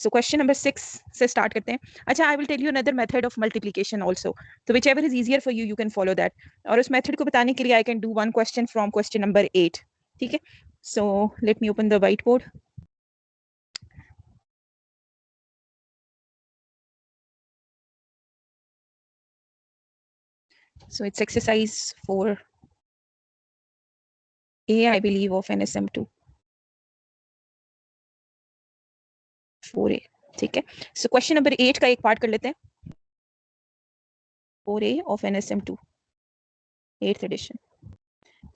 So question number 6 से start करते हैं. अच्छा, I will tell you another method of multiplication also. So whichever is easier for you, you can follow that. और उस method को बताने के लिए I can do one question from question number 8. ठीक है? So let me open the whiteboard. So it's exercise 4A, I believe, of NSM2. 4A. ठीक है? So question number 8 का एक part कर लेते हैं. 4A of NSM2, 8th edition.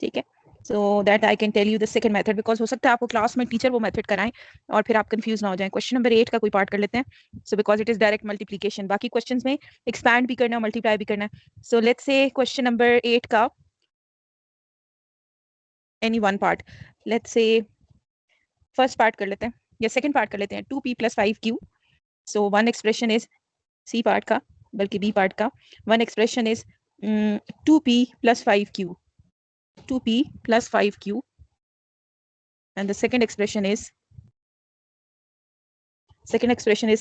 ठीक है? So that I can tell you the second method, because हो सकता है आपको क्लास में टीचर वो मेथड कराएं और फिर आप कंफ्यूज ना हो जाएं. क्वेश्चन नंबर 8 का कोई पार्ट कर लेते हैं. So because it is direct multiplication, बाकी क्वेश्चंस में एक्सपैंड भी करना है, मल्टीप्लाई भी करना है. So let's say question number 8 का any one part. Let's say first part कर लेते हैं या सेकंड पार्ट कर लेते हैं. 2p + 5q. So one expression is C part का, बल्कि B पार्ट का. One expression is 2p + 5q. 2p + 5q. And the second expression is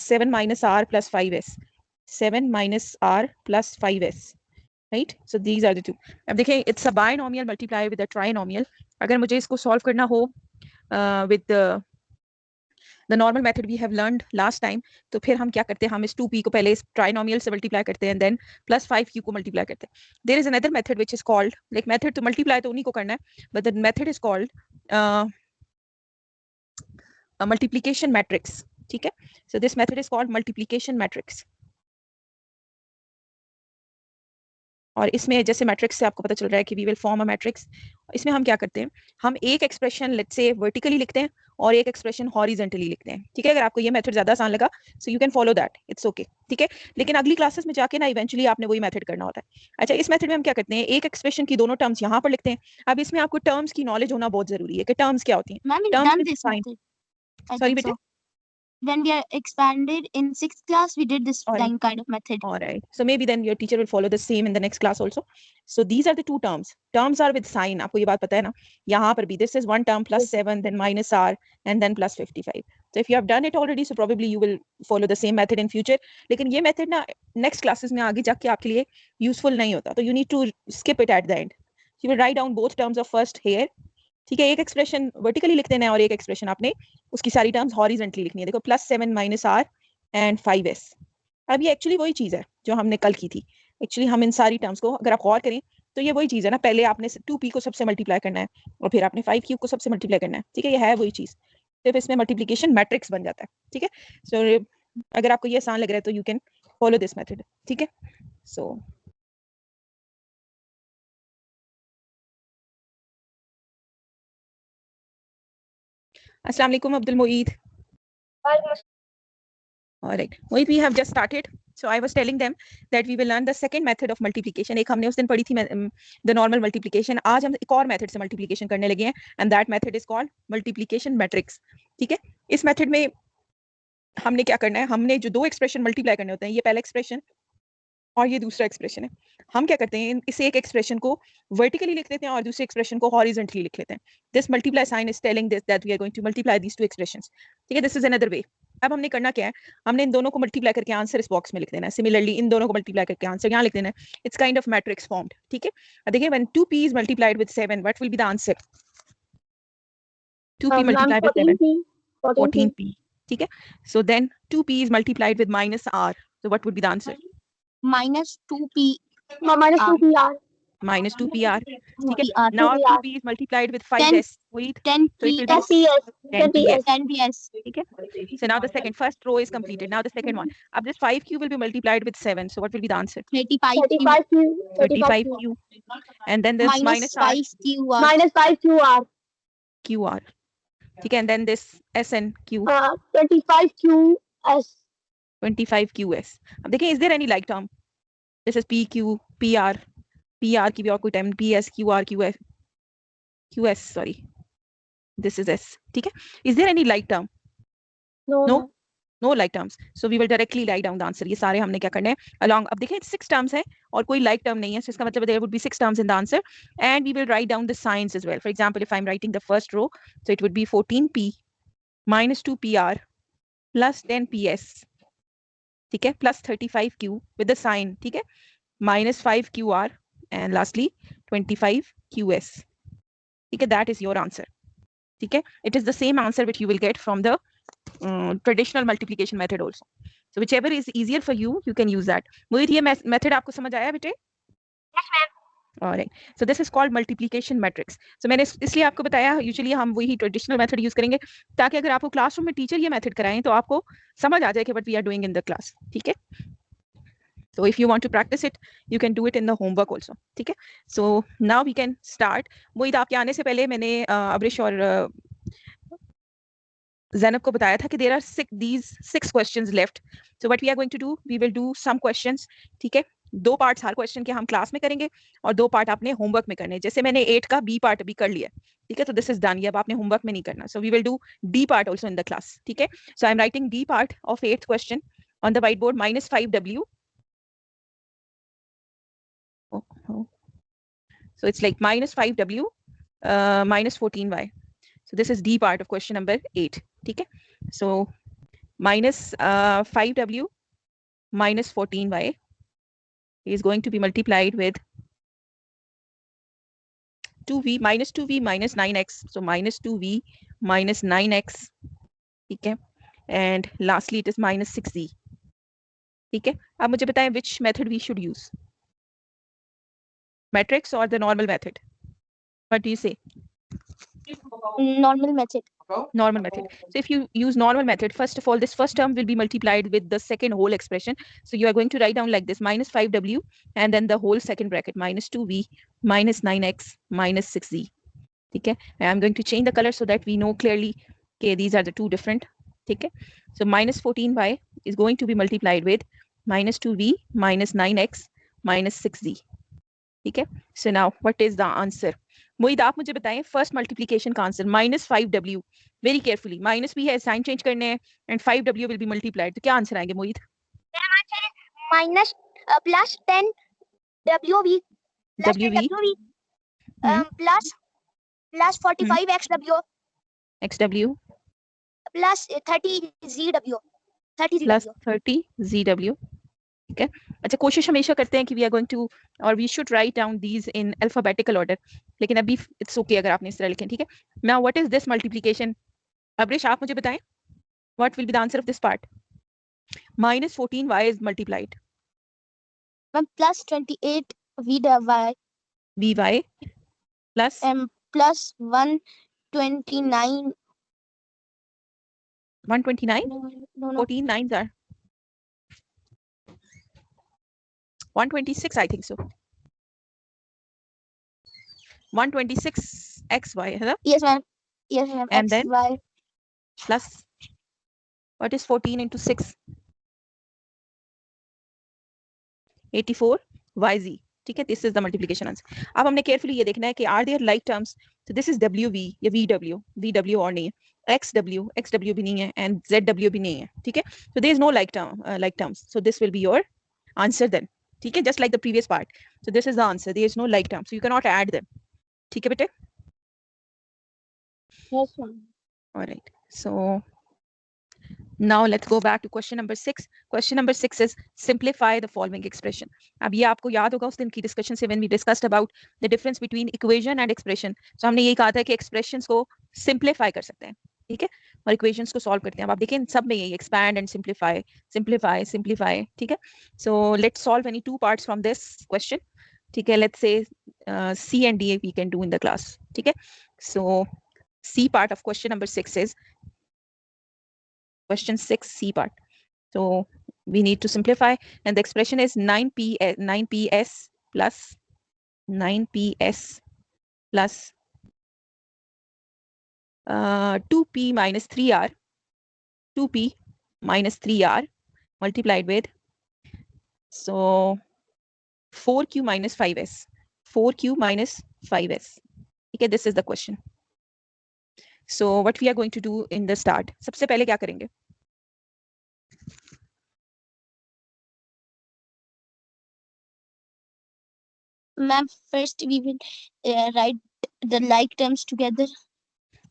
7 - r + 5s. 7 - r + 5s. Right? So these are the two. अब देखें, it's a binomial multiply with a trinomial. अगर मुझे इसको solve करना हो with the normal method we have learned last time, तो फिर हम क्या करते हैं, हम इस 2p को पहले इस trinomial से multiply करते हैं and then plus 5q को multiply करते हैं. There is another method which is called, like method तो multiply तो उन्हीं को करना है, but the method is called a multiplication matrix. ठीक है? So this method is called multiplication matrix. और इसमें जैसे मैट्रिक्स से आपको पता चल रहा है कि we will form a matrix. इसमें हम क्या करते हैं, हम एक एक्सप्रेशन लेट्स से वर्टिकली लिखते हैं और एक एक्सप्रेशन हॉरिजॉन्टली लिखते हैं. ठीक है? अगर आपको ये मेथड ज्यादा आसान लगा, so you can follow that, it's okay. ठीक है? लेकिन अगली क्लासेस में जाके ना इवेंचुअली आपने वही मेथड करना होता है. अच्छा, इस मेथड में हम क्या करते हैं, एक एक्सप्रेशन की दोनों टर्म्स यहाँ पर लिखते हैं. अब इसमें आपको टर्म्स की नॉलेज होना बहुत जरूरी है कि टर्म्स क्या होती हैं. सॉरी बेटा, when we are expanded in 6th class, we did this kind of method. All right. So maybe then your teacher will follow the same in the next class also. So these are the two terms. Terms are with sign. आपको ये बात पता है ना? यहाँ पर भी this is one term plus 7, then minus r, and then plus 55. So if you have done it already, so probably you will follow the same method in future. लेकिन ये method ना next classes में आगे जाके आपके लिए useful नहीं होता. तो you need to skip it at the end. So you will write down both terms of first here. ठीक है? एक एक्सप्रेशन वर्टिकली लिख देना है और एक एक्सप्रेशन आपने उसकी सारी टर्म्स हॉरिजॉन्टली लिखनी है. देखो +7 - r and 5s. अब ये एक्चुअली वही चीज है जो हमने कल की थी. एक्चुअली हम इन सारी टर्म्स को अगर आप गौर करें तो ये वही चीज है ना. पहले आपने 2p को सबसे मल्टीप्लाई करना है और फिर आपने 5q को सबसे मल्टीप्लाई करना है. ठीक है? ये है वही चीज, सिर्फ इसमें मल्टीप्लिकेशन मैट्रिक्स बन जाता है. ठीक है? सो अगर आपको ये आसान लग रहा है तो you can follow this method. ठीक है? सो अस्सलाम वालेकुम Abdul Moid. All right. Mohit, we have just started. So I was telling them that we will learn the second method of multiplication. एक हमने उस दिन पढ़ी थी the normal multiplication. आज हम एक और method से multiplication करने लगे हैं and that method is called multiplication matrix. ठीक है? इस method में हमने क्या करना है, हमने जो दो expression multiply करने होते हैं, ये पहला expression और ये दूसरा एक्सप्रेशन है. हम क्या करते हैं, इस एक एक्सप्रेशन को वर्टिकली लिख देते हैं और दूसरे एक्सप्रेशन को हॉरिजॉन्टली लिख लेते हैं. This multiply sign is telling this that we are going to multiply these two expressions. ठीक है? This is another way. अब हमने करना क्या है, हमने इन दोनों को मल्टीप्लाई करके आंसर इस बॉक्स में लिख देना है. सिमिलरली इन दोनों को मल्टीप्लाई करके आंसर यहाँ लिख देना है. It's kind of matrix formed. ठीक है? अब देखिए, when 2p is multiplied with 7, what will be the answer? 2p multiplied with 7, 14p. ठीक है? So then 2p is multiplied with minus r, so what would be the answer? minus 2p minus 2pr. ठीक है? Now 2p is multiplied with 5s. Wait, 10ps. ठीक है? So now the first row is completed. Now the second one. अब this 5q will be multiplied with 7. So what will be the answer? 35q. And then this minus 5qr. qr. ठीक है? And then this snq. 25qs. 25qs. अब देखिए, is there any like term? This is pq, pr की भी और कोई term, ps, qr, qs, sorry. This is s. ठीक है? Is there any like term? No like terms. So we will directly write down the answer. ये सारे हमने क्या करने हैं along. अब देखें 6 terms है और कोई like term नहीं है. So इसका मतलब there would be 6 terms in the answer and we will write down the signs as well. For example, if I'm writing the first row, so it would be 14p minus 2pr plus 10 PS, ठीक है, plus 35 Q with the sign, ठीक है, minus 5 QR and lastly 25 QS, ठीक है, that is your answer, ठीक है. It is the same answer which you will get from the traditional multiplication method also. So whichever is easier for you can use that. Mohit, ये method आपको समझ आया बेटे? Alright. So this is called multiplication matrix. So मैंने इसलिए आपको बताया, usually हम वही ट्रेडिशनल मेथड यूज करेंगे ताकि अगर आपको क्लासरूम में टीचर ये मेथड कराएं तो आपको समझ आ जाए कि what we are doing in the class, ठीक है. So if you want to practice it, you can do it in the homework also, ठीक है. So now we can start. मोहित, आपके आने से पहले मैंने अब्रिश और Zainab को बताया था कि there are six questions left. So what we are going to do, we will do some questions, ठीक है. 2 पार्ट्स हर क्वेश्चन के हम क्लास में करेंगे और 2 पार्ट आपने होमवर्क में करने. जैसे मैंने 8 का बी पार्ट अभी कर लिया, ठीक है, तो दिस इज डन. ये अब आपने होमवर्क में नहीं करना. So we will do D part also in the class, ठीक है. So I am writing D part of 8th question on the white board, -5W. So it's like -5W -14Y. So this is D part of question number 8. Okay. So -5W -14Y is going to be multiplied with 2V -9X. So -2V -9X. Okay. And lastly it is -6Z. Okay. अब मुझे बताएं which method we should use, matrix or the normal method? What do you say? Normal method. Normal method. So if you use normal method, first of all, this first term will be multiplied with the second whole expression. So you are going to write down like this, -5W and then the whole second bracket, -2V -9X -6Z. Okay. And I'm going to change the color so that we know clearly, okay, these are the two different. Okay. So -14Y is going to be multiplied with -2V -9X -6Z. Okay. So now what is the answer? मोहित, आप मुझे बताएं first multiplication का answer. -5W, very carefully, minus भी है, sign change करने हैं, and 5W will be multiplied. तो क्या आंसर आएंगे Mohit? Minus plus 10 WV plus 45 XW plus 30 ZW plus 30 ZW. ठीक है. अच्छा, कोशिश हमेशा करते हैं कि वी आर गोइंग टू और we should write down these in alphabetical order, लेकिन अभी इट्स ओके अगर आपने इस तरह लिखें, ठीक है. Now what is this multiplication? Abrish, आप मुझे बताएं what will be the answer of this part. -14Y is multiplied. Plus 28 VY plus plus 129. 129? No. 14 nines are 126, I think so. 126 XY, है ना? Yes, ma'am. And then XY plus what is 14 into 6? 84 YZ. ठीक है, this is the multiplication answer. अब हमने carefully ये देखना है कि are there like terms? So this is WV या VW और नहीं है, XW भी नहीं है, and ZW भी नहीं है, ठीक है. So there is no like terms. So this will be your answer then. ठीक है, just like the previous part. So this is the answer. There is no like term, so you cannot add them. ठीक है बेटे? Yes, ma'am. All right. So now let's go back to question number 6. Question number 6 is simplify the following expression. अब ये आपको याद होगा उस दिन की discussion से when we discussed about the difference between equation and expression. So हमने ये कहा था कि expressions को simplify कर सकते हैं, ठीक है, और equations को solve करते हैं. अब आप देखें सब में यही expand and simplify, ठीक है. So let's solve any 2 parts from this question. ठीक है, let's say C and D we can do in the class. ठीक है. So C part of question number 6 is question 6 C part. So we need to simplify, and the expression is 9PS plus 9PS plus 2P minus 3R, 2P minus 3R multiplied with, so 4Q minus 5S, 4Q minus 5S. Okay, this is the question. So what we are going to do in the start, सबसे पहले क्या करेंगे? Ma'am, first we will write the like terms together.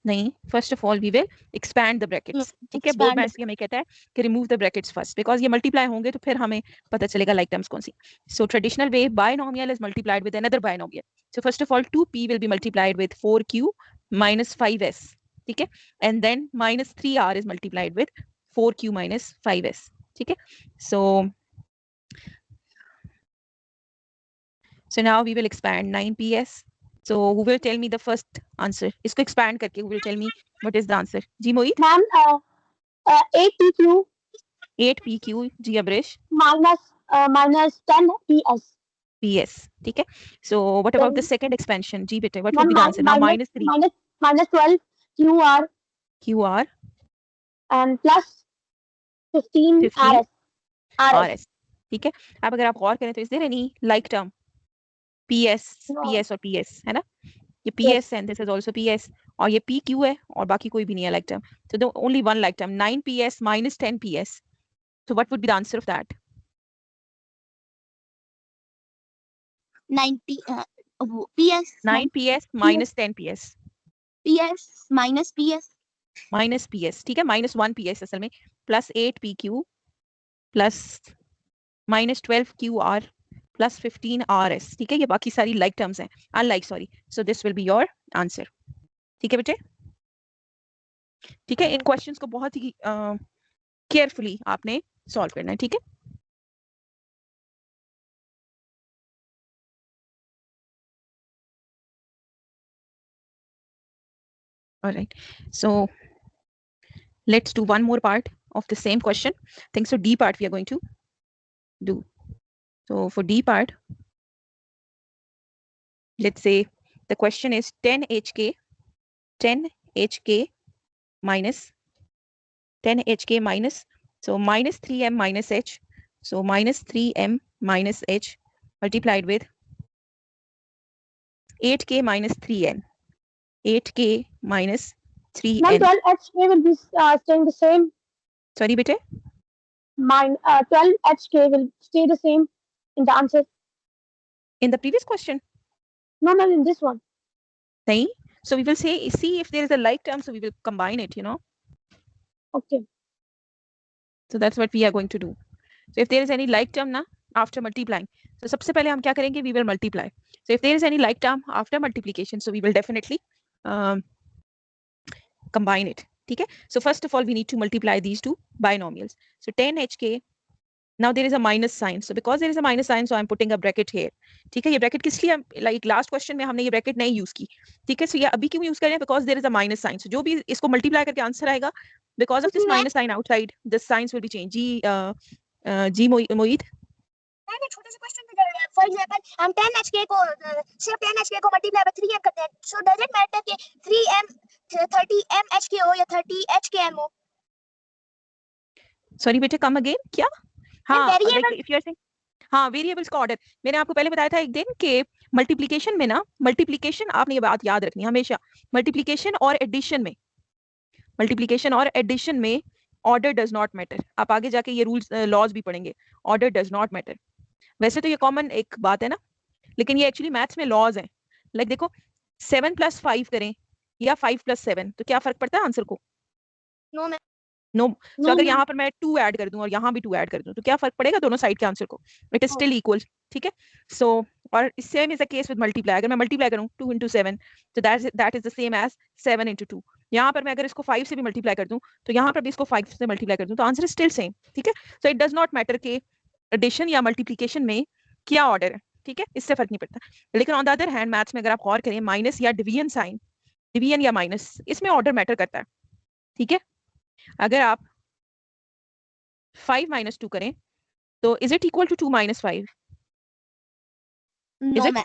नहीं, first of all we will expand the brackets, ठीक है। Board maths हमें कहता है कि remove the brackets first, because ये मल्टीप्लाई होंगे तो फिर हमें पता चलेगा लाइक टर्म्स कौन सी। So traditional way binomial is multiplied with another binomial. So first of all 2p will be multiplied with 4q minus 5s, ठीक है, and then minus 3r is multiplied with 4q minus 5s, ठीक है। So now we will expand 9ps. So who will tell me the first answer? इसको expand करके who will tell me what is the answer? जी Mohit? Ma'am 8pq 8pq, जी Abresh? minus 10ps. ps, ठीक है। So what about the second expansion? जी बेटे, what would be the answer? Now minus 3 minus 12 qr and plus 15 rs. ठीक है। अब अगर आप गौर करें तो is there any like term? ps, No. ps और ps है ना, ये ps and this is also ps, और ये pq है और बाकी कोई भी नहीं है like term. So the only one like term, 9ps minus 10ps. So what would be the answer of that? 90 ps 9ps minus 10ps ps minus ps minus ps, ठीक है, minus 1 ps असल में, plus 8pq plus minus 12qr plus 15 rs, ठीक है। ये बाकी सारी like terms हैं, unlike, sorry. So this will be your answer, ठीक है बेटे, ठीक है। इन क्वेश्चंस को बहुत ही केयरफुली आपने सॉल्व करना है, ठीक है। All right, so let's do one more part of the same question. I think so D part we are going to do. So for D part, let's say the question is 10hk minus 10hk minus, so minus 3m minus h, so minus 3m minus h multiplied with 8k minus 3n, 8k minus 3n. 12hk will be staying the same. Sorry bete, 12hk will stay the same in the answer. in the previous question? No, in this one. Nahi. So we will say, see if there is a like term, so we will combine it, you know. Okay. So that's what we are going to do. So if there is any like term na after multiplying, so सबसे पहले हम क्या करेंगे, we will multiply. So if there is any like term after multiplication, so we will definitely combine it, ठीक है। So first of all we need to multiply these two binomials. So 10hk, now there is a minus sign, so because there is a minus sign, so I'm putting a bracket here, ठीक है। ये bracket किस लिए, like last question में हमने ये bracket नहीं use की, ठीक है। So ये अभी क्यों use कर रहे हैं, because there is a minus sign, so जो भी इसको multiply करके आंसर आएगा, because of this minus sign outside, the signs will be changed. जी मोहित, छोटे से क्वेश्चन पे फॉर एग्जांपल हम 10hk को सिर्फ 10hk को मल्टीप्लाई बाय 3m करते हैं, सो डज इट मैटर कि 3m 30mhk हो या 30hkm हो? सॉरी बेटे, कम अगेन क्या? हाँ, variable, if you are saying, हाँ वेरिएबल्स का ऑर्डर मैंने आपको पहले बताया था एक दिन कि मल्टीप्लिकेशन में ना, मल्टीप्लिकेशन आपने ये बात याद रखनी हमेशा, मल्टीप्लिकेशन और एडिशन में ऑर्डर डज नॉट मैटर। आप आगे जाके ये रूल्स लॉज भी पढ़ेंगे, ऑर्डर डज नॉट मैटर। वैसे तो ये कॉमन एक बात है ना, लेकिन ये एक्चुअली मैथ्स में लॉज हैं। लाइक देखो 7 + 5 करें या 5 + 7, तो क्या फर्क पड़ता है आंसर को? नो। सो अगर यहाँ पर मैं 2 ऐड कर दूं और यहाँ भी 2 ऐड कर दूं, तो क्या फर्क पड़ेगा दोनों साइड के आंसर को? इट इज स्टिल इक्वल, ठीक है। सो और same is the case with multiply, अगर मैं मल्टीप्लाई करूं 2 × 7, तो that is the same as 7 × 2। यहाँ पर मैं अगर इसको 5 से भी मल्टीप्लाई कर दूं, तो यहाँ पर भी इसको 5 से मल्टीप्लाई कर दूं, तो आंसर स्टिल सेम, ठीक है। So it does not matter कि एडिशन या मल्टीप्लिकेशन में क्या ऑर्डर है, ठीक है, इससे फर्क नहीं पड़ता। लेकिन on the other hand maths में अगर आप गौर करें, माइनस या डिवीजन साइन, डिवीजन या माइनस, इसमें ऑर्डर मैटर करता है, ठीक है। अगर आप 5 - 2 करें, तो is it equal to 2 - 5? Is it?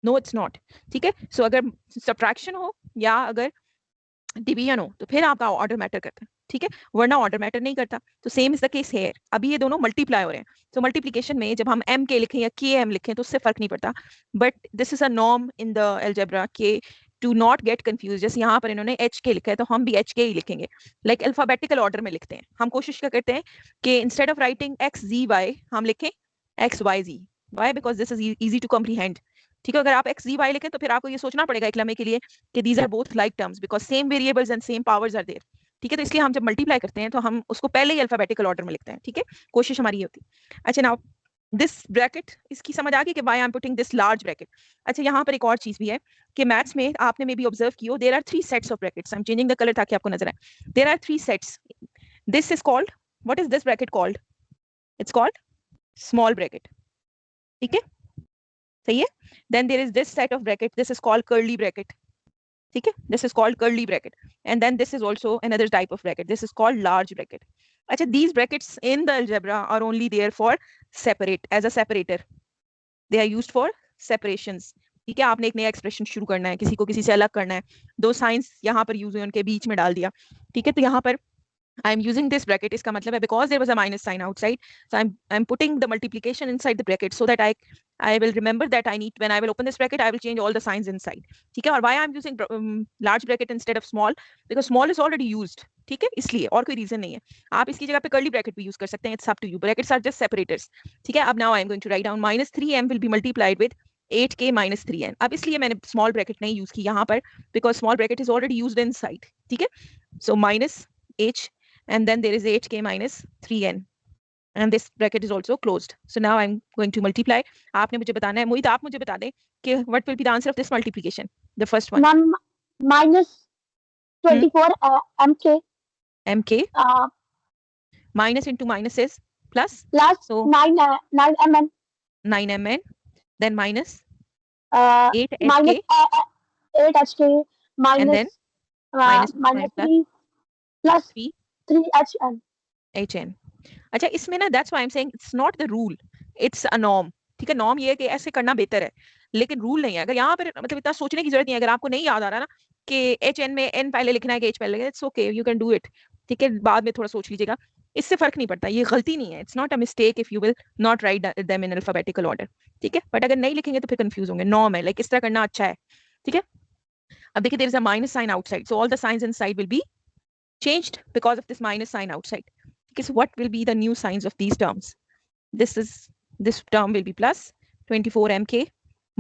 No it's not, ठीक है। सो अगर सब्ट्रैक्शन हो या अगर डिवीजन हो, तो फिर आपका ऑर्डर मैटर करता है, ठीक है, वरना ऑर्डर मैटर नहीं करता। तो same is the case hair, अभी ये दोनों मल्टीप्लाई हो रहे हैं, तो मल्टीप्लिकेशन में जब हम m के लिखें या km लिखें, तो उससे फर्क नहीं पड़ता। But this is a norm in the algebra के टू नॉट गेट कंफ्यूज, जैसे यहाँ पर इन्होंने hk लिखा है, तो हम भी hk ही लिखेंगे, लाइक अल्फाबेटिकल ऑर्डर में लिखते हैं। हम कोशिश क्या करते हैं कि instead of writing x z y हम लिखें x y z, why? because this is easy to comprehend, ठीक है, अगर आप x z y लिखें तो फिर आपको ये सोचना पड़ेगा एक लम्हे के लिए कि these are both like terms because same variables and same powers are there. ठीक है, तो इसलिए हम जब मल्टीप्लाई करते हैं तो हम उसको पहले ही अल्फाबेटिकल ऑर्डर में लिखते हैं। ठीक है, कोशिश हमारी ये होती है। अच्छा, नाउ दिस ब्रैकेट, इसकी समझ आ गई कि why I am putting this large bracket. अच्छा, यहाँ पर एक और चीज भी है कि मैथ्स में आपने मे बी ऑब्जर्व की हो, there are 3 sets of brackets. I am changing the colour ताकि आपको नजर आए। There are 3 sets. This is called, what is this bracket called? It's called small bracket. ठीक है, सही है। Then there is this set of bracket, this is called curly bracket. ठीक है, this is called curly bracket and then this is also another type of bracket, this is called large bracket. अच्छा, these brackets in the algebra are only there for separate, as a separator. They are used for separations. ठीक है, आपने एक नया expression शुरू करना है, किसी को किसी से अलग करना है, दो साइंस यहाँ पर यूज हुए, उनके बीच में डाल दिया। ठीक है, तो यहाँ पर I am using this bracket, इसका मतलब है because there was a minus sign outside, so I'm putting the multiplication inside the bracket so that I will remember that I need, when I will open this bracket I will change all the signs inside. ठीक है, और why I'm using large bracket instead of small, because small is already used. ठीक है, इसलिए, और कोई reason नहीं है। आप इसकी जगह पे कर्ली ब्रैकेट भी यूज कर सकते हैं, it's up to you, brackets are just separators. ठीक है, अब now I am going to write down -3m will be multiplied with 8k minus 3n। अब इसलिए मैंने स्मॉल ब्रैकेट नहीं यूज की यहाँ पर, because small bracket is already used inside. ठीक है, सो -h and then there is 8k minus 3n and this bracket is also closed. So now I'm going to multiply. आपने मुझे बताना है, मोहित आप मुझे बता दें कि what will be the answer of this multiplication, the first one? Ma'am, minus 24 mk mk minus into minus is plus, plus so 9 mn 9mn, then minus 8 minus hk 8 hk and then minus minus plus 3 plus 3 3 hn. hn। अच्छा, इसमें ना that's why I am saying it's not the rule, it's a norm. ठीक है, norm ये है कि ऐसे करना बेहतर है, लेकिन रूल नहीं है। अगर यहाँ पर मतलब इतना सोचने की जरूरत नहीं है, अगर आपको नहीं याद आ रहा ना कि एच एन में एन पहले लिखना है कि एच पहले लिखना है, it's okay, you can do it. ठीक है, बाद में थोड़ा सोच लीजिएगा, इससे फर्क नहीं पड़ता, ये गलती नहीं है, it's not a mistake if you will not write them in alphabetical order. ठीक है, बट अगर नहीं लिखेंगे तो फिर कंफ्यूज होंगे, नॉर्म है, लाइक इस तरह करना अच्छा है। ठीक है, अब देखिए, there is a minus sign outside, so all the signs inside will be changed because of this minus sign outside. Because what will be the new signs of these terms? This term will be plus 24mk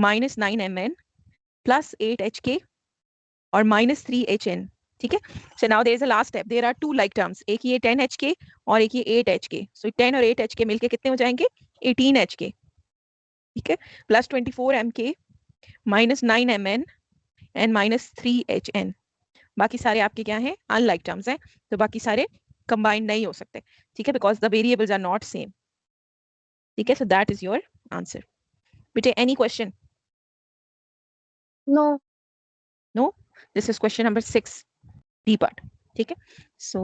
minus 9mn plus 8hk or minus 3hn. ठीक है, so now there is a last step. There are two like terms, एक ये 10hk और एक ये 8hk. So 10 और 8hk मिलके कितने हो जाएंगे? 18hk. ठीक है, plus 24mk minus 9mn and minus 3hn. बाकी सारे आपके क्या हैं? अनलाइक टर्म्स हैं, तो बाकी सारे कंबाइंड नहीं हो सकते। ठीक है, because the variables are not same. ठीक है, so that is your answer. बेटे, any question? No. No, this is question number 6, D part. ठीक है, so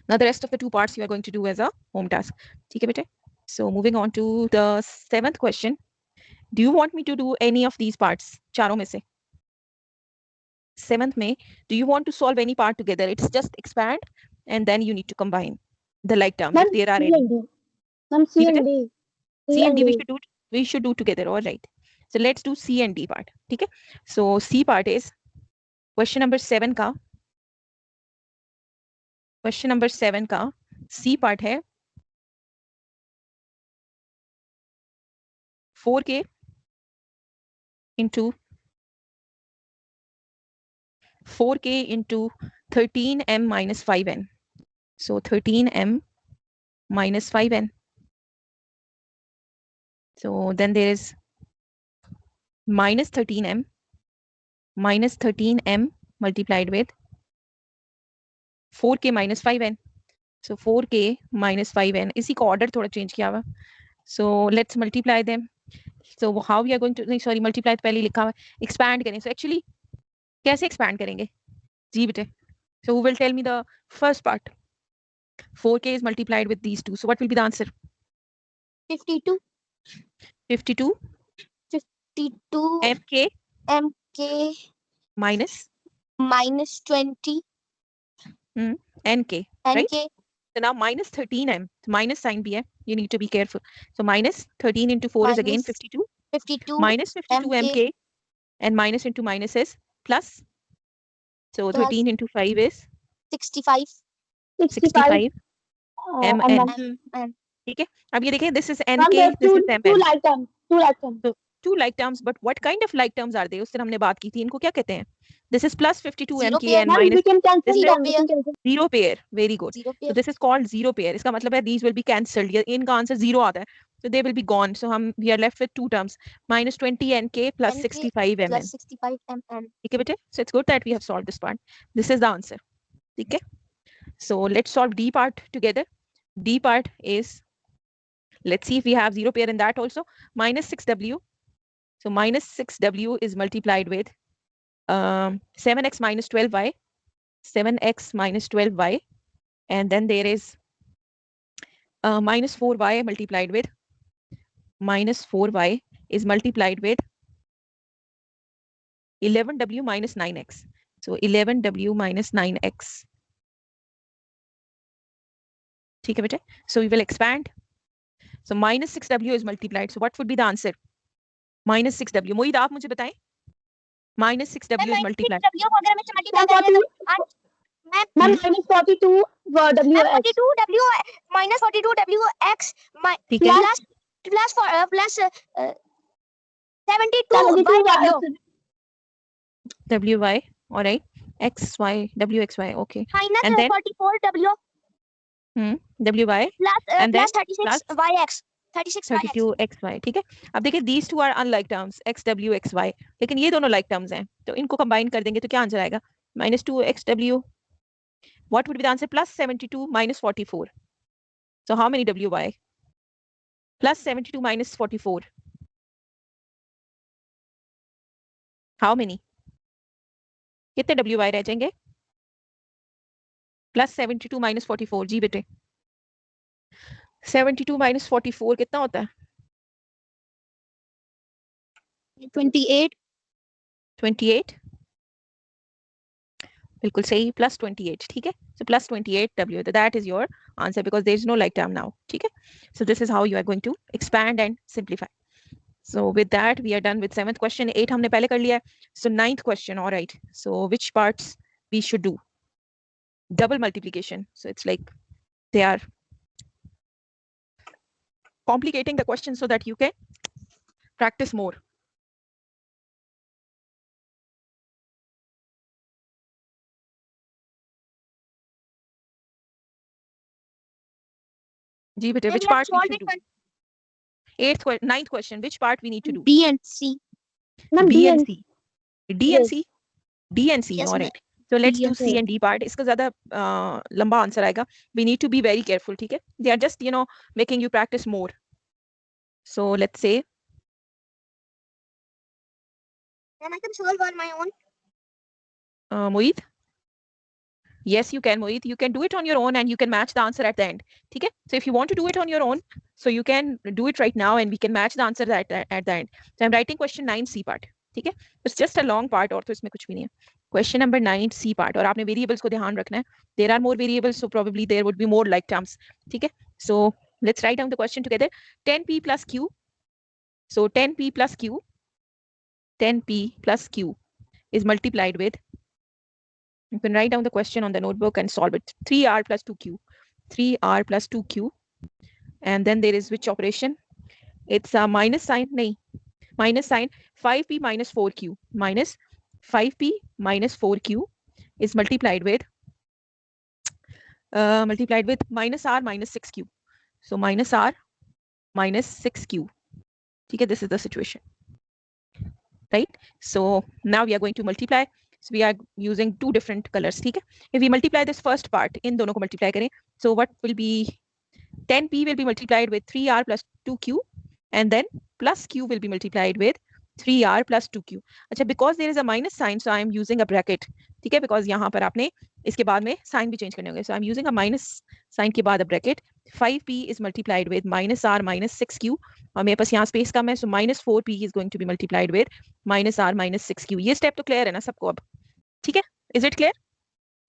now the rest of the 2 parts you are going to do as a home task. ठीक है बेटे, so moving on to the 7th question, do you want me to do any of these parts? चारों में से 7th में, do you want to solve any part together? It's just expand and then you need to combine the like terms if there are any. Ma'am, C and D. C and D we should do together. All right, so let's do C and D part. ठीक है, so C part is question number 7 का, question number 7 का C part है 4k into 13m minus 5n. So 13m minus 5n. So then there is minus 13m multiplied with 4k minus 5n. So 4k minus 5n, इसी का order थोड़ा change किया हुआ। So let's multiply them. So how we are going to, नहीं sorry, multiply तो पहले ही लिखा हुआ, expand करें। So actually कैसे expand करेंगे? जी बेटे, so who will tell me the first part? 4k is multiplied with these two, so what will be the answer? 52 mk minus 20 nk, right? So now minus 13m, minus sign bhi hai, you need to be careful. So minus 13 into 4 is again 52 minus 52 mk and minus into minus is plus, so 13 into 5 is 65 mn. ठीक है, अब ये देखिए, this is nk, this is mn. Two like terms. So two like terms, but what kind of like terms are they? उस दिन हमने बात की थी, इनको क्या कहते हैं? This is plus 52 Zero mk pair. and Ma'am, minus we can cancel this them. is We can cancel. zero pair. Very good. Zero So pair. this is called zero pair. इसका मतलब है these will be cancelled. ये इनका answer zero आता है. So they will be gone. So we are left with two terms, minus 20 nk plus NK 65 mm. plus 65 mm. ठीक है बेटे? So it's good that we have solved this part. This is the answer. ठीक है? So let's solve D part together. D part is, let's see if we have zero pair in that also. Minus 6w. So minus 6w is multiplied with 7x minus 12y. 7x minus 12y. And then there is minus 4y multiplied with minus 4y is multiplied with 11w minus 9x. So 11w minus 9x. ठीक है बेटे? So we will expand. So minus 6w is multiplied. So what would be the answer? Minus 6w. मोहित आप मुझे बताएं. Minus 6w is multiplied. W को अगर हम इससे मल्टीप्लाई करें तो ma'am minus 42 W 42 W minus 42 W X ठीक है? plus 72 Y W. wy, all right. xy, wxy, okay. Minus And then 44 W wy plus and plus then 36 YX 36 YX. 32 xy. ठीक है? अब देखिए these two are unlike terms, xw xy, लेकिन ये दोनों like terms हैं, तो इनको combine कर देंगे तो क्या आंसर आएगा? Minus 2 xw. What would be the answer? Plus 72 minus 44. So how many wy? Plus 72 minus 44. How many? कितने wy रह जाएंगे? Plus 72 minus 44. जी बेटे. 72 minus 44 कितना होता है? 28. 28. बिल्कुल सही. Plus 28. ठीक है? So plus 28 w. That is your answer because there is no like term now. ठीक है? So this is how you are going to expand and simplify. So with that we are done with 7th question. 8 हमने पहले कर लिया है. So 9th question. All right. So which parts we should do? Double multiplication. So it's like they are complicating the question so that you can practice more. जी बेटे, which part we should do? 9th question, which part we need to do? B and C. B and C. D and Yes. C? D and C, Yes, all ma'am. right. So let's D do and C C. and D part. इसका ज़्यादा लंबा answer आएगा. We need to be very careful, ठीक है? They are just, making you practice more. So let's say. Then I can solve on my own. Mohit? Yes, you can, Mohit. You can do it on your own and you can match the answer at the end. ठीक है? So if you want to do it on your own, so you can do it right now and we can match the answer at the end. So I'm writing question 9C part. ठीक है? It's just a long part और तो इसमें कुछ भी नहीं है. Question number 9C part. और आपने variables को ध्यान रखना है. There are more variables, so probably there would be more like terms. ठीक है? So let's write down the question together. 10p plus q. So 10p plus q. 10p plus q is multiplied with. You can write down the question on the notebook and solve it. 3r plus 2q. 3r plus 2q. And then there is which operation? It's a minus sign. Nahin. Minus sign. 5p minus 4q. Minus 5p minus 4q is multiplied with minus r minus 6q. So minus r minus 6q. Okay, this is the situation. Right? So now we are going to multiply. So we are using two different colors. Okay? If we multiply this first part, in दोनों को multiply करें, so what will be 10p will be multiplied with 3r plus 2q and then plus q will be multiplied with 3r plus 2q. अच्छा, because there is a minus sign, so I am using a bracket. ठीक है? Because यहाँ पर आपने इसके बाद में sign भी change करने होंगे. So I am using a minus sign के बाद a bracket. 5p is multiplied with minus r minus 6q. और मेरे पास यहाँ space कम है, so minus 4p is going to be multiplied with minus r minus 6q. ये step तो clear है ना सबको अब? ठीक है? Is it clear?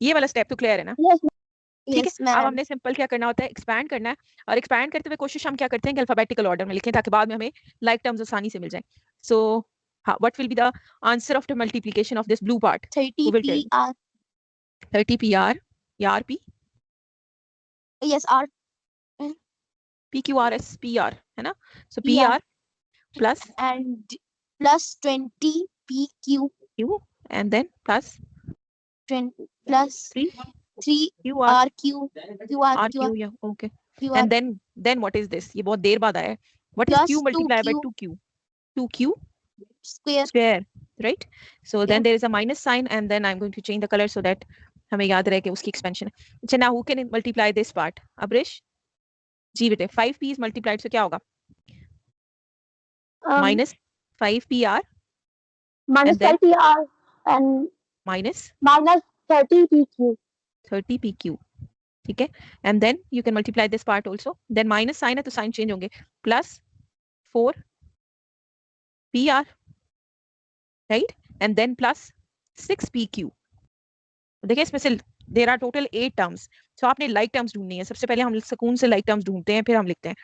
ये वाला step तो clear है ना? ठीक है? अब हमने सिंपल क्या करना होता है, एक्सपैंड करना है. और एक्सपैंड करते हुए कोशिश हम क्या करते हैं कि अल्फाबेटिकल ऑर्डर में लिखें ताकि बाद में हमें लाइक टर्म्स आसानी से मिल जाएं. So what will be the answer of the multiplication of this blue part? 30PR. 30PR या RP? Yes, R. PQRS PR है ना? So PR plus and plus 20 PQ Q, and then plus 20 plus 3 3 QR. RQ QR RQ, yeah, okay. QR And then what is this? ये बहुत देर बाद आया है. What is plus Q multiplied by 2Q 2Q? 2Q square. square, right? So Yeah. then there is a minus sign, and then I'm going to change the color so that हमें याद रहे कि उसकी expansion है. अच्छा, now who can multiply this part? Abrish? जी बेटे, 5P is multiplied, so क्या होगा? Minus 5PR minus and then 5PR and minus minus 30 PQ. 30 PQ. ठीक है? And then you can multiply this part also. Then minus sign है तो sign change होंगे. Plus 4 PR, right? And then plus 6 PQ. देखिए इसमें से there are total 8 terms. So आपने like terms ढूंढनी है. सबसे पहले हम सुकून से like terms ढूंढते हैं, फिर हम लिखते हैं.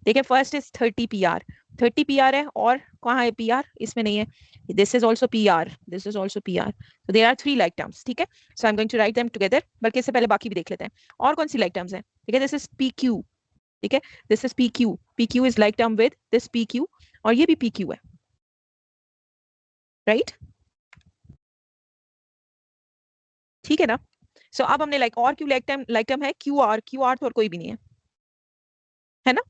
देखिए first is 30 PR. 30 PR है, और कहाँ है PR? इसमें नहीं है. This is also PR. This is also PR. So there are 3 like terms. ठीक है? So I'm going to write them together. बल्कि इससे पहले बाकी भी देख लेते हैं. और कौन सी like terms हैं? ठीक है? This is PQ. ठीक है? This is PQ. PQ is like term with this PQ, और ये भी PQ है. Right? ठीक है ना? सो अब हमने लाइक और क्यू लाइक टर्म है क्यू आर तो और कोई भी नहीं है ना?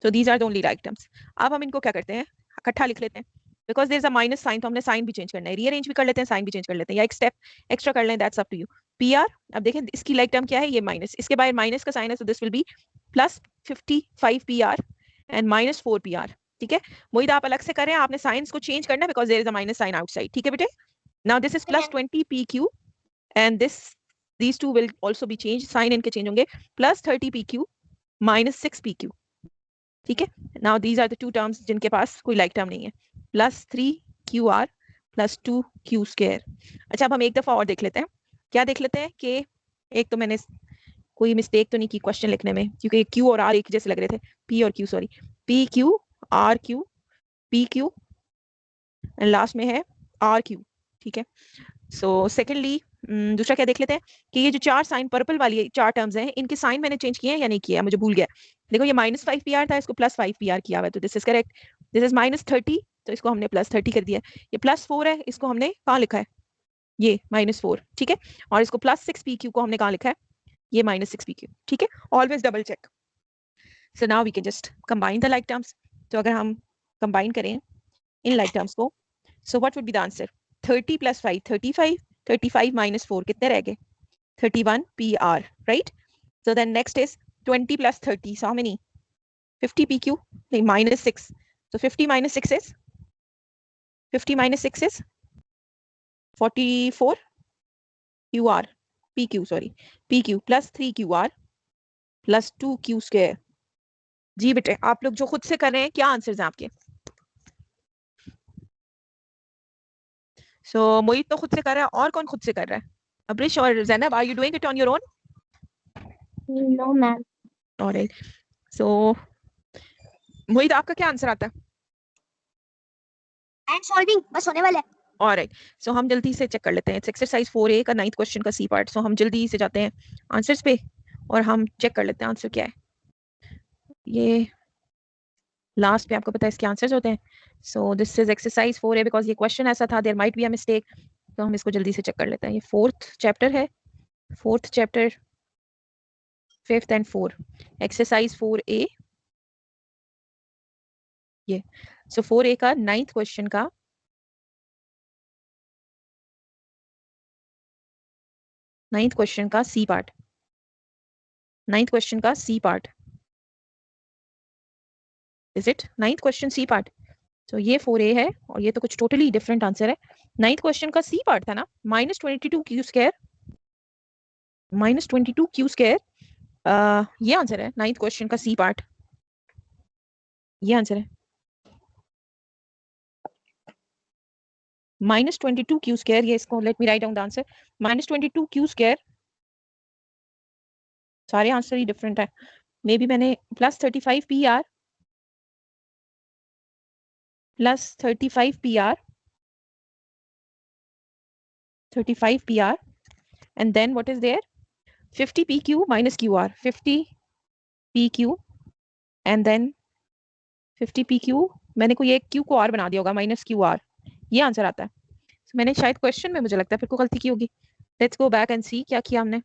So these are the only like terms. अब हम इनको क्या करते हैं, इकट्ठा लिख लेते हैं, because there is a minus sign, तो हमने साइन भी चेंज करना है, रीअरेंज भी कर लेते हैं, साइन भी चेंज कर लेते हैं, या एक स्टेप एक्स्ट्रा कर लें, that's up to you. P r, अब देखें इसकी लाइक टर्म क्या है, ये माइनस, इसके बाद माइनस का साइन है, so this will be plus 55 P R and minus 4 P R. ठीक है? मोहित आप अलग से करें, आपने साइंस को चेंज करना है because there is a minus sign outside. ठीक है बेटे? Now this is plus 20 p q and these two will also be changed, sign इनके change होंगे, plus 30 pq minus 6 pq. ठीक है? now these are the two terms जिनके पास कोई like term नहीं है, plus 3 qr plus 2 q square. अच्छा, अब हम एक दफा और देख लेते हैं. क्या देख लेते हैं कि एक तो मैंने कोई मिस्टेक तो नहीं की क्वेश्चन लिखने में, क्योंकि q और r एक जैसे लग रहे थे, p और q, sorry, p q r q p q and last में है r q. ठीक है? सो सेकेंडली दूसरा क्या देख लेते हैं कि ये जो चार साइन पर्पल वाली चार टर्म्स हैं, इनके साइन मैंने चेंज किए हैं या नहीं किया, मुझे भूल गया. देखो ये माइनस 5 पी आर था, इसको प्लस 5 पी आर किया हुआ है, तो this is correct. This is minus 30, तो इसको हमने प्लस 30 कर दिया. ये प्लस 4 है, इसको हमने कहाँ लिखा है, ये माइनस 4. ठीक है? और इसको प्लस 6 पी क्यू को हमने कहाँ लिखा है, ये माइनस 6 पी क्यू. ठीक है? Always double check. So now we can just combine the like terms. तो अगर हम कंबाइन करें इन लाइक टर्म्स को, so what would be the answer? 30 plus 5 35, 35 minus 4 कितने रह गए? 31 PR, right? So then next is 20 plus 30. So how many? 50 PQ? No, minus 6. So 50 minus 6 is? 50 minus 6 is? 44 QR. PQ, sorry. PQ plus 3 QR plus 2 Q square. जी बेटे, आप लोग जो खुद से कर रहे हैं, क्या आंसर्स हैं आपके? So मोहित तो खुद से कर रहा है, और कौन खुद से कर रहा है? अब्रिश और Zainab, are you doing it on your own? No, ma'am. All right. So मोहित आपका क्या आंसर आता है? I am solving. बस होने वाला है. ऑलराइट, सो हम जल्दी से चेक कर लेते हैं. इट्स एक्सरसाइज 4A का 9th क्वेश्चन का सी पार्ट. सो हम जल्दी से जाते हैं आंसर्स पे और हम चेक कर लेते हैं आंसर क्या है. ये लास्ट पे आपको पता है इसके आंसर्स होते हैं. So this is exercise 4A because ये क्वेश्चन ऐसा था, there might be a mistake, तो हम इसको जल्दी से चेक कर लेते हैं. ये 4th चैप्टर है, 4th chapter 5th and 4, exercise 4A. ये सो 4A का 9th क्वेश्चन का 9th क्वेश्चन का सी पार्ट, 9th क्वेश्चन का C part. Is it 9th question C part? तो ये 4A है और ये तो कुछ टोटली डिफरेंट आंसर है. 9th क्वेश्चन का सी पार्ट था ना, -22 क्यू स्क्वायर, -22 क्यू स्क्वायर. ये आंसर है 9th क्वेश्चन का सी पार्ट, ये आंसर है -22 क्यू स्क्वायर. ये इसको let me write down the answer, -22 Q square. सारे आंसर ही डिफरेंट है. मे बी मैंने plus 35 P R plus 35 P R 35 PR, and then what is there? 50 PQ minus QR, 50 PQ, and then 50 PQ मैंने कोई एक Q को are बना दिया होगा, माइनस क्यू आर, ये आंसर आता है। So, मैंने शायद क्वेश्चन में मुझे लगता है फिर को गलती की होगी। लेट्स गो बैक एंड सी क्या किया हमने।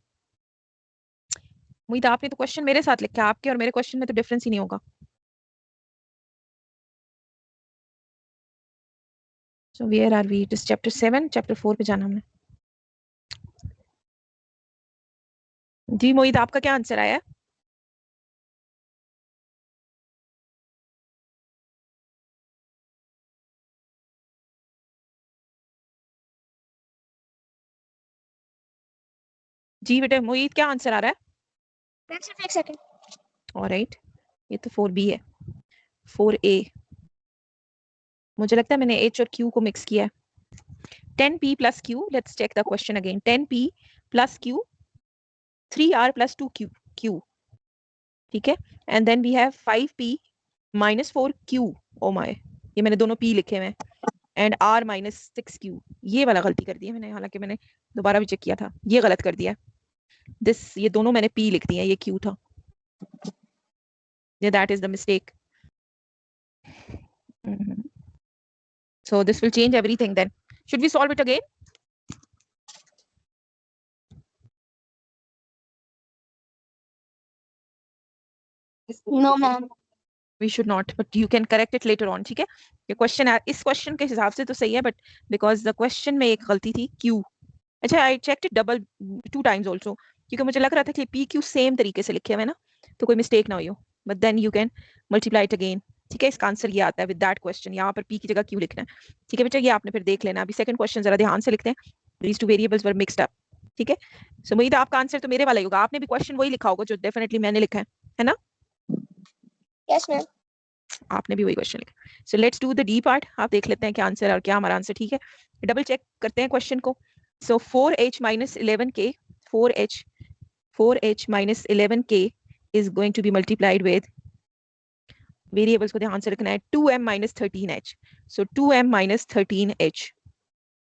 मुझे आपने तो क्वेश्चन मेरे साथ लिखा है, आपके और मेरे क्वेश्चन में तो डिफरेंस ही नहीं होगा। So where are we, it is chapter 7, chapter 4 पे जाना हमने। जी मोहित, आपका क्या आंसर आया है? जी बेटे मोहित, क्या आंसर आ रहा है? मैम सिर्फ एक सेकंड। ऑलराइट, ये तो 4B है। 4A, मुझे लगता है मैंने H और Q को मिक्स किया है। 10P plus Q, let's check the question again. 10P plus Q, 3R plus 2Q, ठीक है, and then we have 5P minus 4Q, oh my, ये मैंने दोनों P लिखे हुए हैं, and R minus 6Q, ये वाला गलती कर दी है मैंने, हालांकि मैंने दोबारा भी चेक किया था, ये गलत कर दिया दिस, ये दोनों मैंने P लिख दिया, ये Q था, that is the mistake. So this will change everything then. Should we solve it again? No ma'am. We should not, but you can correct it later on, ठीक है। ये क्वेश्चन, इस क्वेश्चन के हिसाब से तो सही है, बट बिकॉज द क्वेश्चन में एक गलती थी, Q। अच्छा, I checked it double 2 times also, क्योंकि मुझे लग रहा था कि PQ सेम तरीके से लिखे हुए हैं ना, तो कोई मिस्टेक ना हुई हो, but then you can multiply it again, ठीक है। इसका आंसर ये आता है विद दैट क्वेश्चन, यहाँ पर P की जगह Q लिखना है, ठीक है बेटा, ये आपने फिर देख लेना। अभी सेकंड क्वेश्चन जरा ध्यान से लिखते हैं, these two variables were mixed up, ठीक है। सो मुझे आपका आंसर तो मेरे वाला ही होगा, आपने भी क्वेश्चन वही लिखा होगा जो डेफिनेटली मैंने लिखा है ना? Yes ma'am. आपने भी वही क्वेश्चन लिखा। So let's do the D part, आप देख लेते हैं क्या आंसर है और क्या हमारा आंसर, ठीक है। डबल चेक करते हैं क्वेश्चन को। सो 4h minus 11k, 4h minus 11k is going to be multiplied with, variables को ध्यान से रखना है, 2m minus 13h, so 2m minus 13h,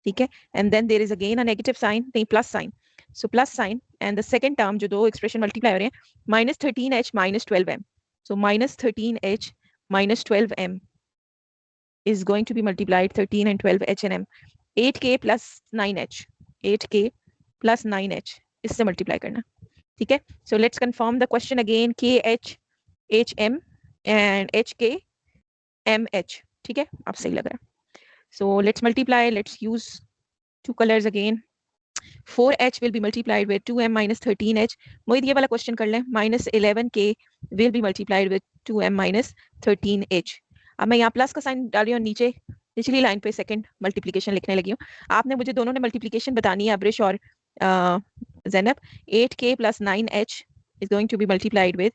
ठीक है। And then there is again a negative sign, नहीं plus sign, so plus sign, and the second term जो दो एक्सप्रेशन मल्टीप्लाई हो रहे हैं, minus 13h minus 12m, so minus 13h minus 12m is going to be multiplied 13 and 12 h and m, 8k plus 9h, 8k plus 9h, इससे multiply करना, ठीक है। So let's confirm the question again, k h h m and h k m h, ठीक है, अब सही लग रहा है। So let's multiply, let's use two colors again. 4h will be multiplied with 2m minus 13h. मोहित ये वाला question कर लें, minus 11k will be multiplied with 2m minus 13h. अब मैं यहाँ प्लस का साइन डाल रही हूँ, नीचे निचली लाइन पे सेकंड मल्टीप्लिकेशन लिखने लगी हूँ। आपने मुझे दोनों ने मल्टीप्लिकेशन बतानी है, अब्रिश और Zainab. 8k plus 9h is going to be multiplied with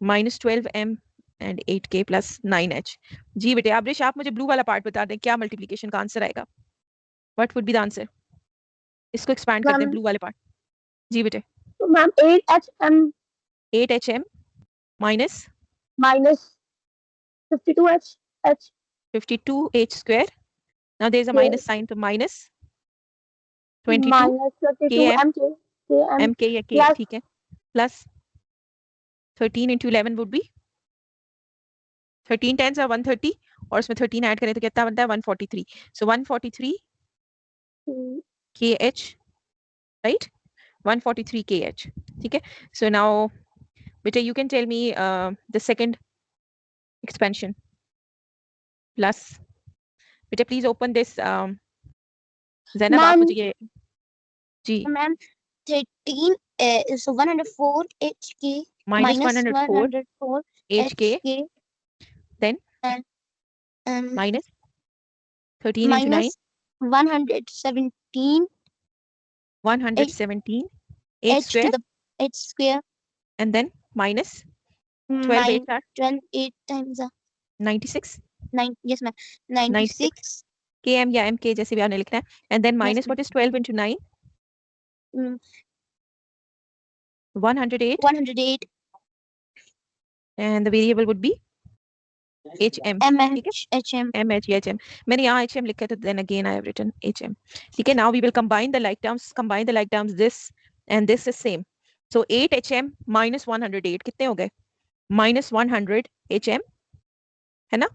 minus 12m and 8k plus 9h. जी बेटे, अब्रिश आप मुझे ब्लू वाला पार्ट बता दें, क्या मल्टीप्लिकेशन का आंसर आएगा? What would be the answer? इसको एक्सपैंड करते हैं, ब्लू वाले पार्ट। जी बेटे, तो ma'am 8HM 8HM minus minus 52H 52h square. Now there is a K minus sign, तो minus 22 minus 32 km MK KM mk या k, plus ठीक है, plus 13 into 11 would be 13 10s are 130, और उसमें 13 add करें तो कितना बनता है? 143. So 143 kh, right? 143 kh, ठीक है। So now बेटा you can tell me the second expansion. Plus बेटा please open this, ज़ैनब आप मैम मुझे ये, जी, ma'am 13 so 104 HK minus minus 104 104 HK, HK then and minus 13 into 9, minus 117 117 h H to square, the H square and then minus 12 9 8 are 12 8 times 96, 9 yes ma'am 96 96 km या mk जैसे भी आपने लिखना है, and then yes minus what is 12 into 9? ma'am. 108, 108 and the variable would be hm, ठीक है, HM mh या hm, मैंने यहाँ hm लिखा है तो then again I have written hm, ठीक है। Now we will combine the like terms, this and this is same, so 8 hm minus 108 कितने हो गए? minus 100 hm, है ना?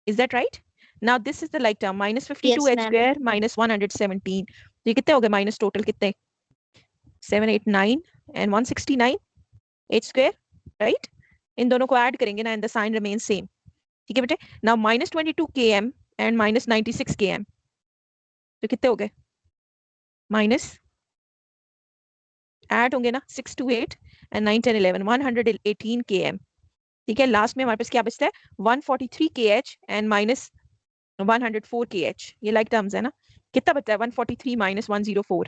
Is that right? Now this is the like term minus 52 Yes, h ma'am. square minus 117. ये कितने हो गए minus total कितने 789 and 169 h square, right? इन दोनों को ऐड करेंगे ना and the sign remains same. ठीक है बेटे. Now minus 22 km and minus 96 km. तो कितने हो गए माइनस ऐड होंगे ना 628 and 9 10 11 118 km. ठीक है. लास्ट में हमारे पास क्या बचता है 143 kh and minus 104 kh. ये लाइक टर्म्स है ना. कितना बचता है 143 minus 104.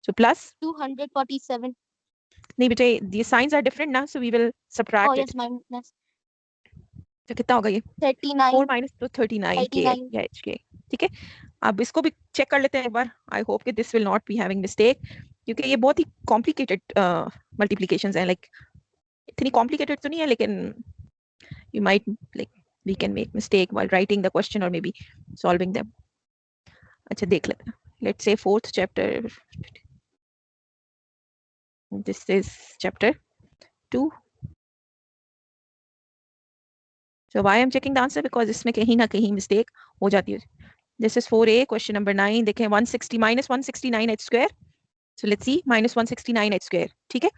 So plus 247. नहीं बेटे ये साइंस आर डिफरेंट ना so we will subtract Oh it. yes, minus तो कितना होगा ये 39. 4 minus तो 39 k 89. या h k. ठीक है. अब इसको भी चेक कर लेते हैं एक बार. आई होप कि this will not be having mistake क्योंकि ये बहुत ही कॉम्प्लिकेटेड मल्टीप्लिकेशंस हैं. लाइक इतनी कॉम्प्लिकेटेड तो नहीं है लेकिन you might like we can make mistake while writing the question or maybe solving them. अच्छा देख लेते हैं. Let's say fourth chapter. This is chapter 2. So why I'm checking the answer because इसमें कहीं ना कहीं mistake हो जाती है. This is 4A question number 9. देखें 160 minus 169 h square. So let's see minus 169 h square. ठीक है.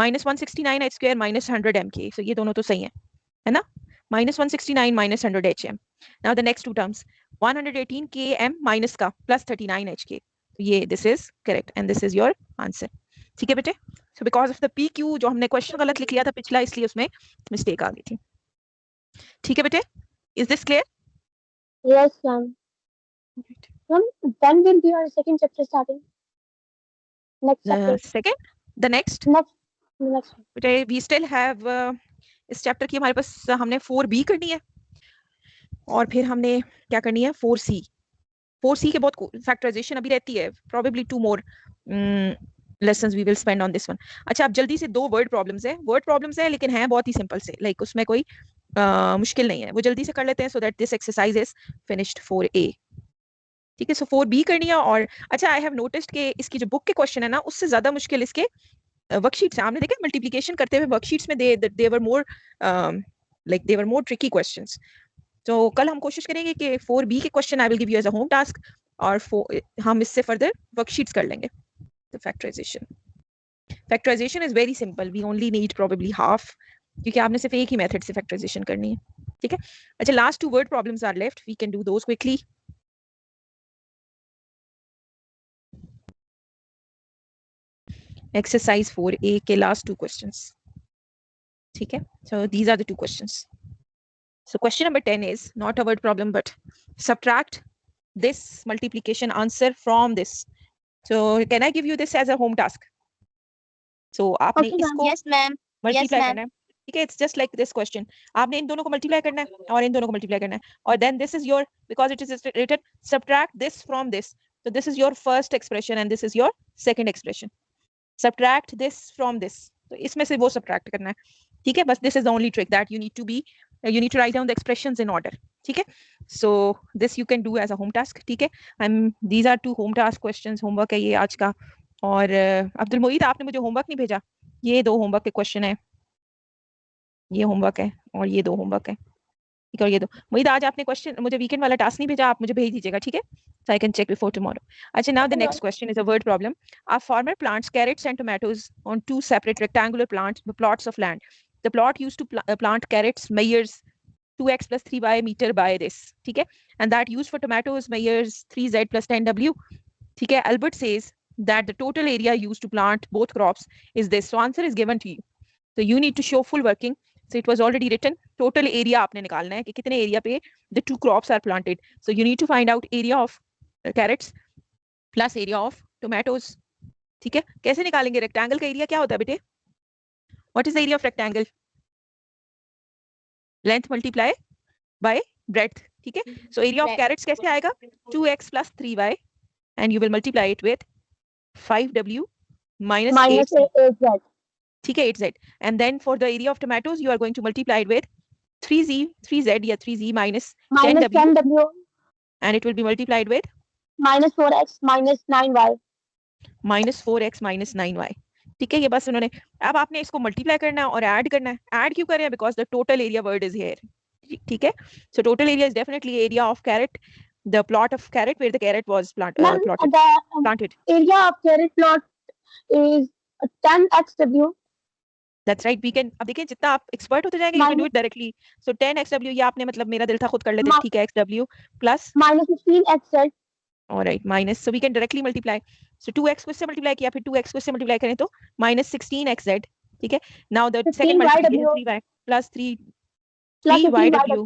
Minus 169 h square minus 100 mk. So ये दोनों तो सही है ना. Minus 169 minus 100 hm. Now the next two terms 118 km minus का plus 39 hk. तो ये this is correct and this is your answer. ठीक है बेटे. So because of the PQ जो हमने question गलत लिख लिया था पिछला इसलिए उसमें mistake आ गई थी. ठीक है बेटे. Is this clear? Yes, ma'am. Ma'am, when will be our second chapter starting? Next chapter. Second, the next. Next. बेटे we still have इस चैप्टर की हमारे पास हमने 4B करनी है और फिर हमने क्या करनी है 4C. 4C के बहुत फैक्टराइजेशन अभी रहती है. Probably 2 more lessons we will spend on this one. अच्छा अब जल्दी से 2 वर्ड प्रॉब्लम्स है. वर्ड प्रॉब्लम्स है लेकिन हैं बहुत ही सिंपल से. लाइक उसमें कोई मुश्किल नहीं है. वो जल्दी से कर लेते हैं so that this exercise is finished 4A. ठीक है. So 4B करनी है और अच्छा आई हैव नोटिस्ड कि इसकी जो बुक के क्वेश्चन है ना उससे ज्यादा मुश्किल इसके वर्कशीट्स है. आपने देखा मल्टीप्लिकेशन करते हुए वर्कशीट्स में they were more like they were more tricky questions. तो कल हम कोशिश करेंगे कि 4B के question I will give you as a home task और हम इससे फर्दर वर्कशीट्स कर लेंगे. तो factorisation is very simple. We only need probably half क्योंकि आपने सिर्फ एक ही मेथड से फैक्टराइजेशन करनी है. ठीक है. अच्छा last 2 word problems are left. We can do those quickly. Exercise 4A के last 2 questions. ठीक है. So these are the 2 questions. So question number 10 is not a word problem but subtract this multiplication answer from this. So can I give you this as a home task? So आपने Okay, ma'am. इसको Yes, ma'am. multiply Yes, ma'am. करना है. ठीक है. It's just like this question. आपने इन दोनों को multiply करना है और इन दोनों को multiply करना है और then this is your because it is written subtract this from this. So this is your first expression and this is your second expression. Subtract this from this. तो इसमें से वो subtract करना है. ठीक है. बस this is the only trick that you need to write down the expressions in order. ठीक है. So this you can do as a home task. ठीक है. These are 2 home task questions. homework है ये आज का. और अब्दुल मोईद आपने मुझे होमवर्क नहीं भेजा. ये 2 होमवर्क के क्वेश्चन है. ये होमवर्क है और ये 2 होमवर्क है. ठीक है. और ये 2 मोईद आज आपने क्वेश्चन मुझे वीकेंड वाला टास्क नहीं भेजा. आप मुझे भेज दीजिएगा. ठीक है. So I can check before tomorrow. Achha, now the next question is a word problem. A farmer plants carrots and tomatoes on 2 separate rectangular plots of land. The plot used to plant carrots measures 2x plus 3y meter by this. ठीक है. And that used for tomatoes measures 3z plus 10w. ठीक है. Albert says that the total area used to plant both crops is this. So answer is given to you. So you need to show full working. So it was already written. Total area आपने निकालना है कि कितने area पे the 2 crops are planted. So you need to find out area of carrots plus area of tomatoes. ठीक है. कैसे निकालेंगे? रेक्टेंगल का एरिया क्या होता है बेटे? What is the area of rectangle? Length multiply by breadth. ठीक है. So area of carrots कैसे आएगा? 2x plus 3y and you will multiply it with 5w minus 8z. ठीक है. 8z. And then for the area of tomatoes you are going to multiply it with 3z या 3z minus 10w and it will be multiplied with minus 4x minus 9y. minus 4x minus 9y. ठीक है. ये बस उन्होंने अब आपने इसको multiply करना है और ऐड करना है. ऐड क्यों कर रहे हैं? Because the total area word is here. ठीक है. So total area is definitely area of carrot, the plot of carrot where the carrot was Ma'am, planted. the area of carrot plot is 10 xw That's right. We can, अब देखिए जितना आप expert होते जाएंगे, you can do it directly. So 10 xw, ये आपने मतलब मेरा दिल था खुद कर लेते, ठीक है, xw plus minus 15 xz. All right, minus, so we can directly multiply. So 2x को इससे multiply किया, फिर 2x को इससे multiply करें तो minus 16xz, ठीक है. Now the second multiplication 3y plus 3yw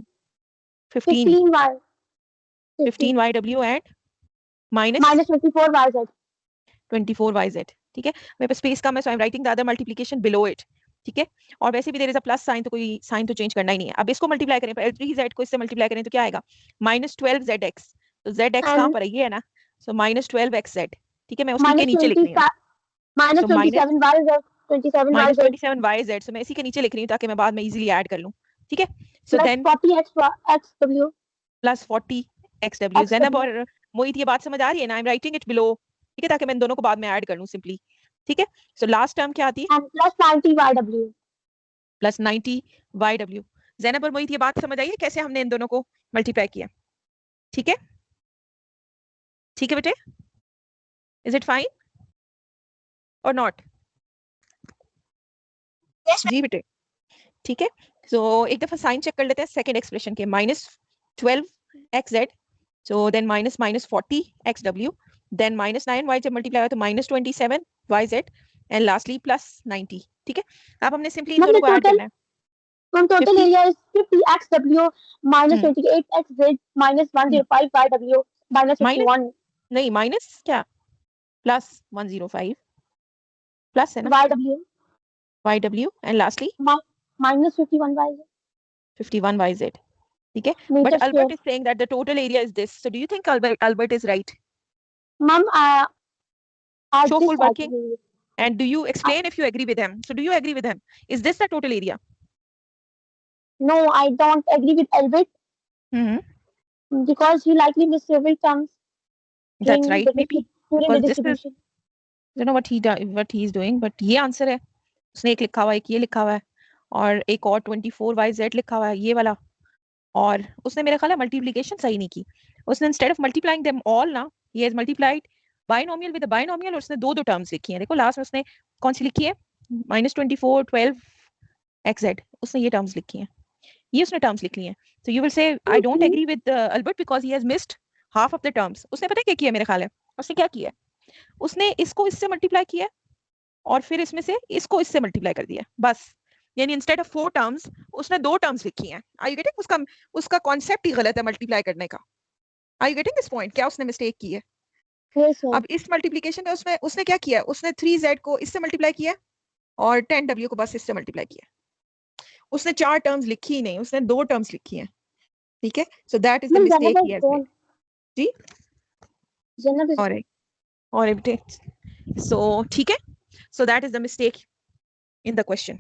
15yw and minus 24yz. 24yz, ठीक है. मेरे पास स्पेस कम है, so I'm writing the other multiplication below it, ठीक है. और वैसे भी there is a plus sign, तो कोई साइन तो चेंज करना ही नहीं है. अब इसको मल्टीप्लाई करें, L3z को इससे मल्टीप्लाई करें तो क्या आएगा, minus 12zx. तो zx कहाँ पर है, ये है ना, so minus 12xz, ठीक है. मैं उसी के नीचे लिख रही हूँ, minus 27yz. 27yz, so मैं इसी के नीचे लिख रही हूँ ताकि मैं बाद में इजीली ऐड कर लूँ, ठीक है. So then 40xw plus 40xw. Zainab और मोहित ये बात समझ आ रही है ना, आई एम राइटिंग इट बिलो, ठीक है, ताकि मैं इन दोनों को बाद में ऐड कर लूं सिंपली, ठीक है. सो लास्ट टर्म क्या आती है, plus 90yw. Plus 90yw. Zainab और मोहित ये बात समझ आई है कैसे हमने इन दोनों को मल्टीप्लाई किया, ठीक है, ठीक है बेटे, इज इट फाइन और नॉट? जी बेटे, ठीक है. सो एक दफा साइन चेक कर लेते हैं सेकंड एक्सप्रेशन के, -12xz, so then minus 40xw, then -9y जब मल्टीप्लाई हुआ तो -27yz and lastly plus 90, ठीक है. अब हमने सिंपली इन दोनों को ऐड करना है. Total area is 50xw minus 28xz minus 105yw minus 51. नहीं, माइनस क्या, प्लस 105 प्लस है ना, yw and lastly minus 51yz, ठीक है. But Albert is saying that the total area is this. So do you think Albert is right? Ma'am, show full working. And do you explain if you agree with him? So do you agree with him? Is this the total area? No, I don't agree with Albert. Because he likely missed several terms. That's right, maybe. Because this is, I don't know what he is doing, but ये answer है. उसने एक लिखा हुआ है, एक ये लिखा हुआ है, और एक और 24yz लिखा हुआ है, ये वाला. और उसने मेरा ख्याल है मल्टीप्लिकेशन सही नहीं की. उसने instead of multiplying them all ना, he has multiplied binomial with a binomial, और उसने दो टर्म्स लिखी हैं. देखो लास्ट में उसने कौन सी लिखी है, -24 12xz, उसने ये टर्म्स लिखी हैं, ये उसने टर्म्स लिखी हैं. सो you will say I don't agree with Albert because he has missed half of the terms. उसने पता है क्या किया मेरे ख्याल है, उसने क्या किया, उसने इसको इससे मल्टीप्लाई किया और फिर इसमें से इसको इससे मल्टीप्लाई कर दिया, बस. यानी इंस्टेड ऑफ 4 टर्म्स उसने 2 टर्म्स लिखी हैं. Are you getting? उसका कॉन्सेप्ट ही गलत है मल्टीप्लाई करने का. Are you getting this point? क्या उसने मिस्टेक की है? अब इस मल्टीप्लिकेशन में उसने क्या किया, उसने 3z को इससे मल्टीप्लाई किया और 10w को बस इससे मल्टीप्लाई किया. उसने 4 टर्म्स लिखी ही नहीं, उसने 2 टर्म्स लिखी हैं, ठीक है. So that is the mistake he has made. जी और बेटे, सो ठीक है, so that is the mistake in the question.